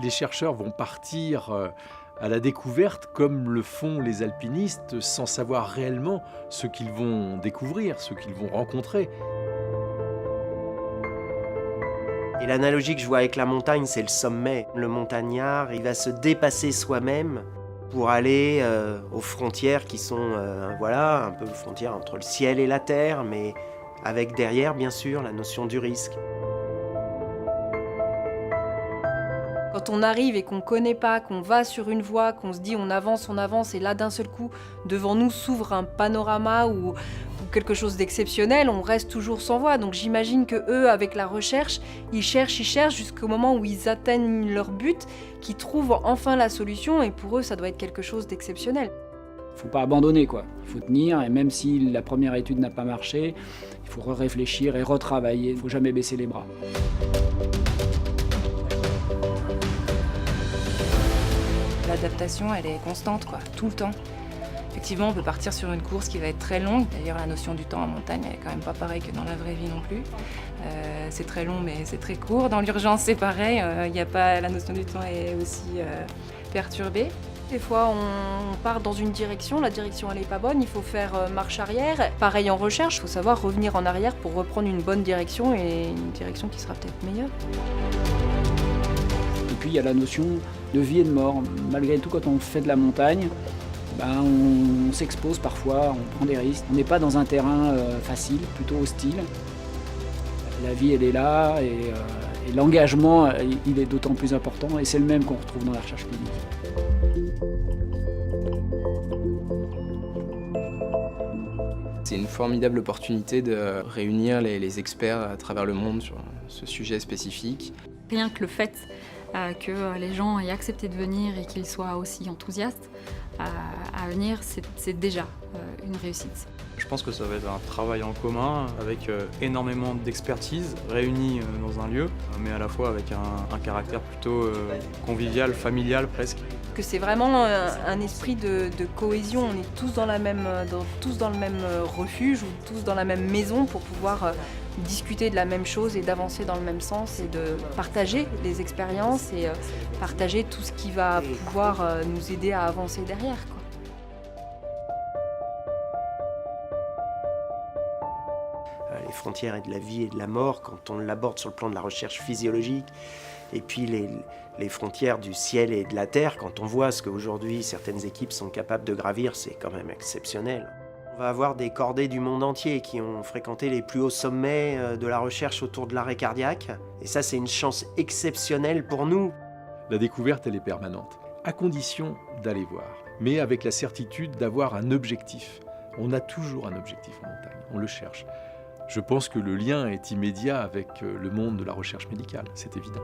Les chercheurs vont partir à la découverte comme le font les alpinistes sans savoir réellement ce qu'ils vont découvrir, ce qu'ils vont rencontrer. Et l'analogie que je vois avec la montagne, c'est le sommet. Le montagnard, il va se dépasser soi-même pour aller aux frontières qui sont voilà, un peu frontières entre le ciel et la terre, mais avec derrière, bien sûr, la notion du risque. Quand on arrive et qu'on ne connaît pas, qu'on va sur une voie, qu'on se dit on avance, et là d'un seul coup, devant nous s'ouvre un panorama ou quelque chose d'exceptionnel, on reste toujours sans voie. Donc j'imagine que eux, avec la recherche, ils cherchent jusqu'au moment où ils atteignent leur but, qu'ils trouvent enfin la solution, et pour eux, ça doit être quelque chose d'exceptionnel. Il ne faut pas abandonner, quoi. Il faut tenir, et même si la première étude n'a pas marché, il faut réfléchir et retravailler. Il ne faut jamais baisser les bras. L'adaptation, elle est constante, quoi, tout le temps. Effectivement, on peut partir sur une course qui va être très longue. D'ailleurs, la notion du temps en montagne, elle est quand même pas pareille que dans la vraie vie non plus. C'est très long, mais c'est très court. Dans l'urgence, c'est pareil. La notion du temps est aussi perturbée. Des fois, on part dans une direction, la direction elle est pas bonne, il faut faire marche arrière. Pareil en recherche, il faut savoir revenir en arrière pour reprendre une bonne direction et une direction qui sera peut-être meilleure. Et puis, il y a la notion de vie et de mort. Malgré tout, quand on fait de la montagne, on s'expose parfois, on prend des risques. On n'est pas dans un terrain facile, plutôt hostile. La vie, elle est là, et l'engagement, il est d'autant plus important, et c'est le même qu'on retrouve dans la recherche clinique. C'est une formidable opportunité de réunir les experts à travers le monde sur ce sujet spécifique. Rien que le fait que les gens aient accepté de venir et qu'ils soient aussi enthousiastes à venir, c'est déjà une réussite. Je pense que ça va être un travail en commun avec énormément d'expertise réunie dans un lieu, mais à la fois avec un caractère plutôt convivial, familial presque. Que c'est vraiment un esprit de cohésion, on est tous dans le même refuge ou tous dans la même maison pour pouvoir discuter de la même chose et d'avancer dans le même sens et de partager les expériences et partager tout ce qui va pouvoir nous aider à avancer derrière, quoi. Les frontières de la vie et de la mort, quand on l'aborde sur le plan de la recherche physiologique, et puis les frontières du ciel et de la terre, quand on voit ce qu'aujourd'hui certaines équipes sont capables de gravir, c'est quand même exceptionnel. On va avoir des cordées du monde entier qui ont fréquenté les plus hauts sommets de la recherche autour de l'arrêt cardiaque, et ça c'est une chance exceptionnelle pour nous. La découverte, elle est permanente, à condition d'aller voir, mais avec la certitude d'avoir un objectif. On a toujours un objectif en montagne, on le cherche. Je pense que le lien est immédiat avec le monde de la recherche médicale, c'est évident.